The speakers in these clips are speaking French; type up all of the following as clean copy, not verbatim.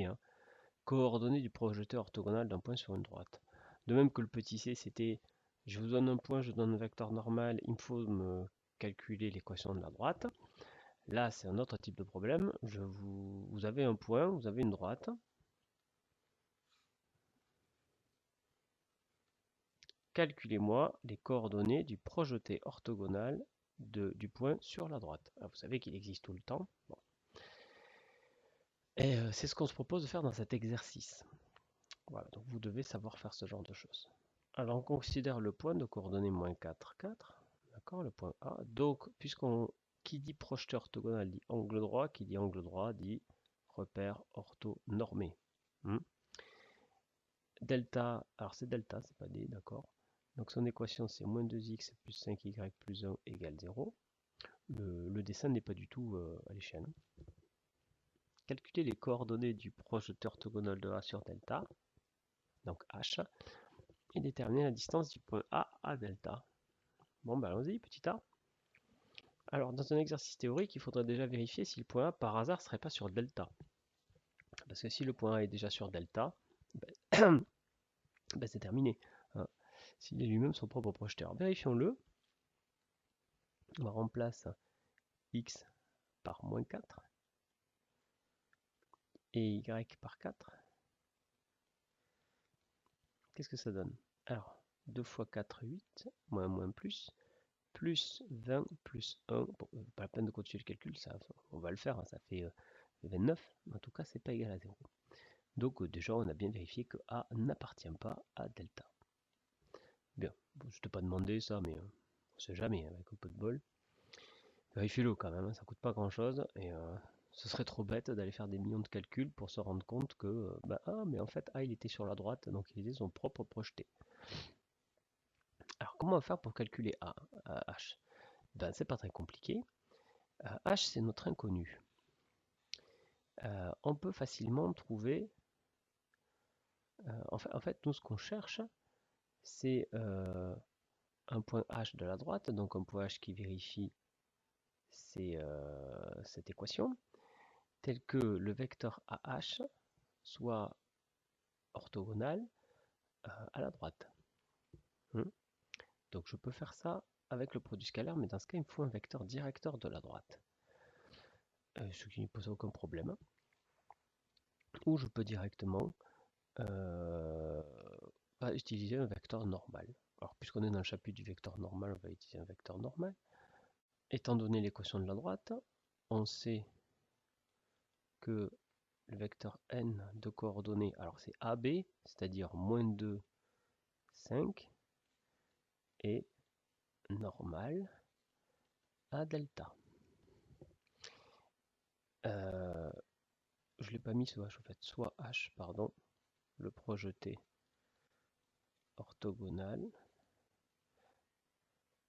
hein. Coordonnées du projeté orthogonal d'un point sur une droite. De même que le petit c, c'était je vous donne un point, je vous donne un vecteur normal, il me faut me calculer l'équation de la droite. Là, c'est un autre type de problème. Vous avez un point, vous avez une droite. Calculez-moi les coordonnées du projeté orthogonal du point sur la droite. Alors, vous savez qu'il existe tout le temps. Bon. Et c'est ce qu'on se propose de faire dans cet exercice. Voilà, donc vous devez savoir faire ce genre de choses. Alors on considère le point de coordonnées moins 4, 4. D'accord, le point A. Donc, qui dit projeté orthogonal dit angle droit, qui dit angle droit dit repère orthonormé. Delta, alors c'est delta, c'est pas D, d'accord. Donc son équation c'est moins 2x plus 5y plus 1 égale 0. Le dessin n'est pas du tout à l'échelle. Calculer les coordonnées du projeté orthogonal de A sur delta, donc H, et déterminer la distance du point A à delta. Bon, ben allons-y, petit a. Alors, dans un exercice théorique, il faudrait déjà vérifier si le point A, par hasard, serait pas sur delta. Parce que si le point A est déjà sur delta, ben, c'est terminé. Hein. S'il est lui-même son propre projeteur. Vérifions-le. On remplace x par moins 4 et y par 4. Qu'est-ce que ça donne? Alors, 2 fois 4, 8, moins, moins, plus 20 plus 1. Bon, pas la peine de continuer le calcul, ça, on va le faire, hein, ça fait 29. En tout cas, c'est pas égal à 0. Donc déjà, on a bien vérifié que A n'appartient pas à delta. Bien, bon, je t'ai pas demandé ça, mais on sait jamais, avec un peu de bol. Vérifiez-le quand même, hein, ça coûte pas grand-chose, et ce serait trop bête d'aller faire des millions de calculs pour se rendre compte que, mais en fait, A, il était sur la droite, donc il était son propre projeté. Alors, comment on va faire pour calculer H? Ben, c'est pas très compliqué. H, c'est notre inconnu. On peut facilement trouver... en fait, nous, ce qu'on cherche, c'est un point H de la droite, donc un point H qui vérifie cette équation, tel que le vecteur AH soit orthogonal à la droite. Donc je peux faire ça avec le produit scalaire, mais dans ce cas, il me faut un vecteur directeur de la droite. Ce qui ne pose aucun problème. Ou je peux directement utiliser un vecteur normal. Alors puisqu'on est dans le chapitre du vecteur normal, on va utiliser un vecteur normal. Étant donné l'équation de la droite, on sait que le vecteur n de coordonnées, alors c'est AB, c'est-à-dire moins 2, 5, est normal à delta. Je ne l'ai pas mis ce H en fait, soit H, pardon, le projeté orthogonal,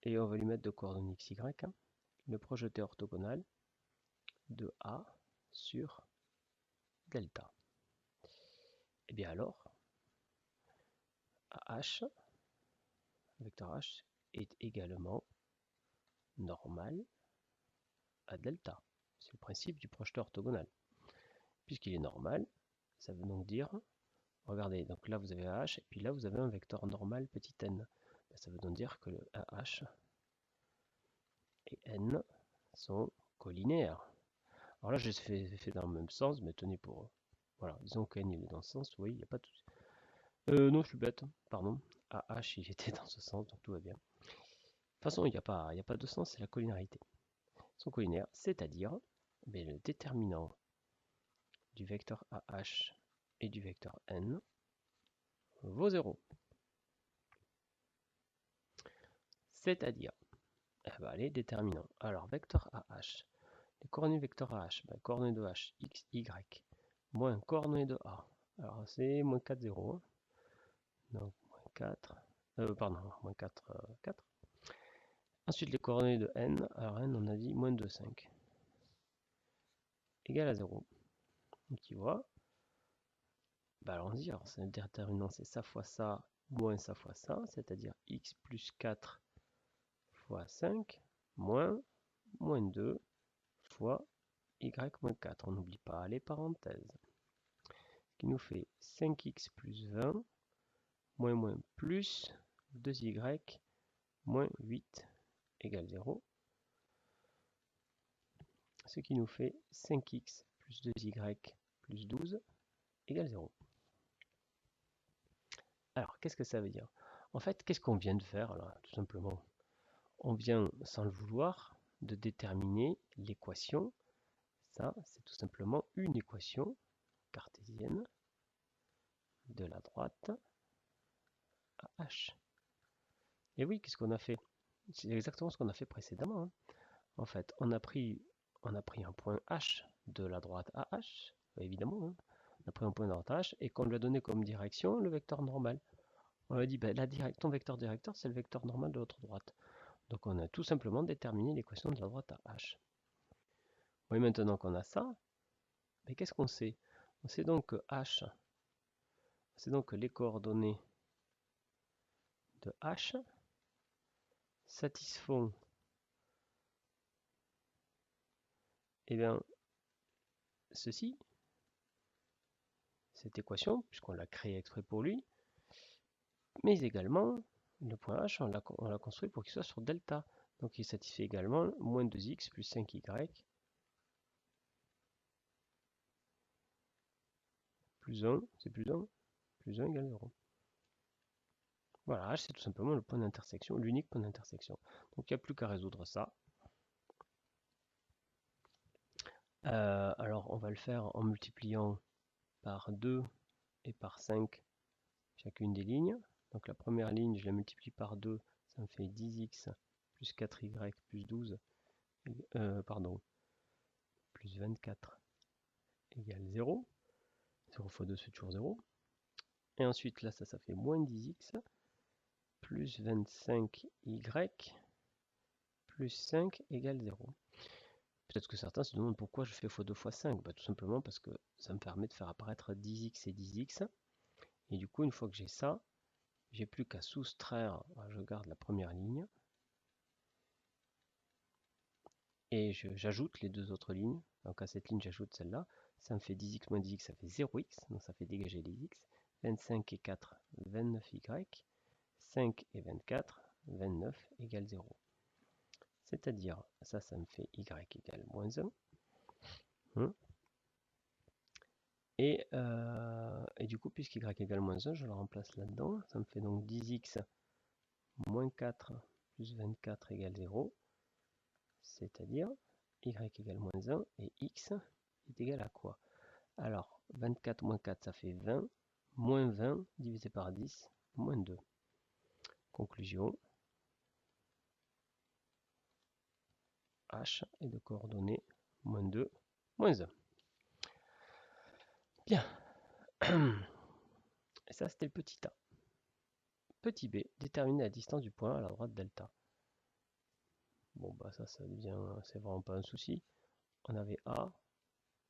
et on va lui mettre de coordonnées xy, hein, le projeté orthogonal de A sur delta. Et bien alors, AH, vecteur H, est également normal à delta. C'est le principe du projeté orthogonal. Puisqu'il est normal, ça veut donc dire, regardez, donc là vous avez AH, et puis là vous avez un vecteur normal petit n. Ça veut donc dire que le AH et n sont collinéaires. Alors là, je les fait dans le même sens, mais tenez pour... Voilà, disons que n il est dans ce sens, oui, il n'y a pas de... non, je suis bête, pardon. AH, il était dans ce sens, donc tout va bien. De toute façon, il n'y a pas de sens, c'est la collinéarité. Ils sont collinaires, c'est-à-dire le déterminant du vecteur AH et du vecteur n vaut 0. C'est-à-dire, allez, déterminant. Alors, vecteur AH, les coordonnées vecteur AH, coordonnées de H, x, y, moins coordonnées de A. Alors, c'est moins 4, 0. Donc, moins 4, moins 4, 4. Ensuite, les coordonnées de n, alors n, on a dit moins 2, 5. Égal à 0. Donc, tu vois, allons-y, alors c'est le déterminant, c'est ça fois ça, moins ça fois ça, c'est-à-dire x plus 4 fois 5, moins 2 fois y moins 4. On n'oublie pas les parenthèses. qui nous fait 5x plus 20, moins plus 2y moins 8 égale 0. Ce qui nous fait 5x plus 2y plus 12 égale 0. Alors, qu'est-ce que ça veut dire? En fait, qu'est-ce qu'on vient de faire là, tout simplement? On vient, sans le vouloir, de déterminer l'équation. Ça, c'est tout simplement une équation cartésienne de la droite à h. Et oui, qu'est-ce qu'on a fait? C'est exactement ce qu'on a fait précédemment, hein. En fait, on a pris un point h de la droite à h, évidemment, hein. On a pris un point de la droite à h et qu'on lui a donné comme direction le vecteur normal. On lui a dit, ben, ton vecteur directeur, c'est le vecteur normal de l'autre droite. Donc on a tout simplement déterminé l'équation de la droite à h. Oui, maintenant qu'on a ça, mais qu'est-ce qu'on sait? On sait donc que h, c'est donc que les coordonnées de h satisfont ceci, cette équation, puisqu'on l'a créée exprès pour lui, mais également, le point h, on l'a construit pour qu'il soit sur delta. Donc il satisfait également moins 2x plus 5y plus 1, c'est plus 1 égale 0. Voilà, h c'est tout simplement le point d'intersection, l'unique point d'intersection. Donc il n'y a plus qu'à résoudre ça. Alors on va le faire en multipliant par 2 et par 5 chacune des lignes. Donc la première ligne, je la multiplie par 2, ça me fait 10x plus 4y plus 12, plus 24 égale 0. 0 fois 2, c'est toujours 0. Et ensuite, là, ça fait moins 10x plus 25y plus 5 égale 0. Peut-être que certains se demandent pourquoi je fais x2 fois 5. Bah, tout simplement parce que ça me permet de faire apparaître 10x et 10x. Et du coup, une fois que j'ai ça, j'ai plus qu'à soustraire, je garde la première ligne, et j'ajoute les deux autres lignes. Donc à cette ligne, j'ajoute celle-là. Ça me fait 10x moins 10x, ça fait 0x, donc ça fait dégager les x. 25 et 4, 29y. 5 et 24, 29 égale 0. C'est-à-dire, ça me fait y égale moins 1. Et du coup, puisqu'y égale moins 1, je le remplace là-dedans. Ça me fait donc 10x moins 4 plus 24 égale 0. C'est-à-dire, y égale moins 1 et x est égal à quoi? Alors, 24 moins 4, ça fait 20. Moins 20 divisé par 10, moins 2. Conclusion. H est de coordonnées moins 2, moins 1. Bien. Et ça, c'était le petit a. Petit b, déterminer la distance du point A à la droite delta. Bon, bah ça devient, c'est vraiment pas un souci. On avait a,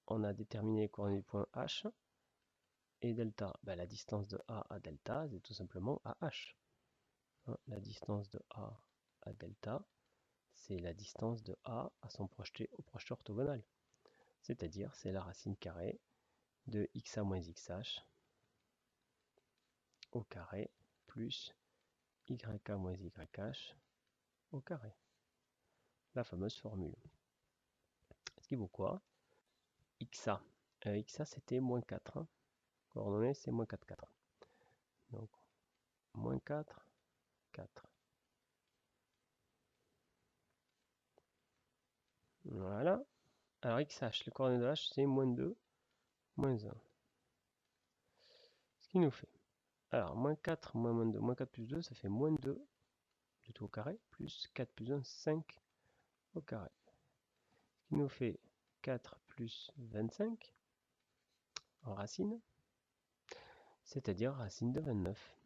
on a déterminé les coordonnées du point H, et delta. Bah, la distance de a à delta, c'est tout simplement AH. Hein, la distance de a à delta, c'est la distance de a à son projeté au projeteur orthogonal. C'est-à-dire, c'est la racine carrée de xa moins xh au carré plus yk moins yh au carré. La fameuse formule. Ce qui vaut quoi? Xa. Xa c'était moins 4. Hein. Coordonnées c'est moins 4, 4. Donc moins 4, 4. Voilà. Alors xh, les coordonnées de h c'est moins 2, moins 1. Ce qui nous fait. Alors moins 4 moins 2, moins 4 plus 2, ça fait moins 2 du tout au carré, plus 4 plus 1, 5 au carré. Ce qui nous fait 4 plus 25 en racine, c'est-à-dire racine de 29.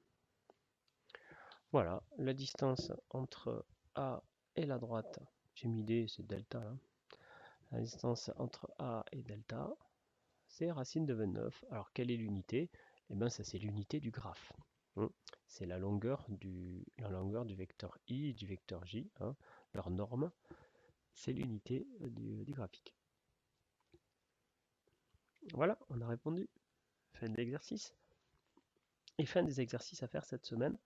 Voilà, la distance entre A et la droite, j'ai mis D, c'est delta. Hein. La distance entre A et delta, c'est racine de 29. Alors, quelle est l'unité? Eh bien, ça, c'est l'unité du graphe. Hein. C'est la longueur du vecteur I et du vecteur J. Hein. Leur norme, c'est l'unité du graphique. Voilà, on a répondu. Faites l'exercice. Et fin des exercices à faire cette semaine.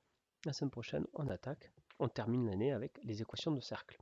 La semaine prochaine, on attaque. On termine l'année avec les équations de cercle.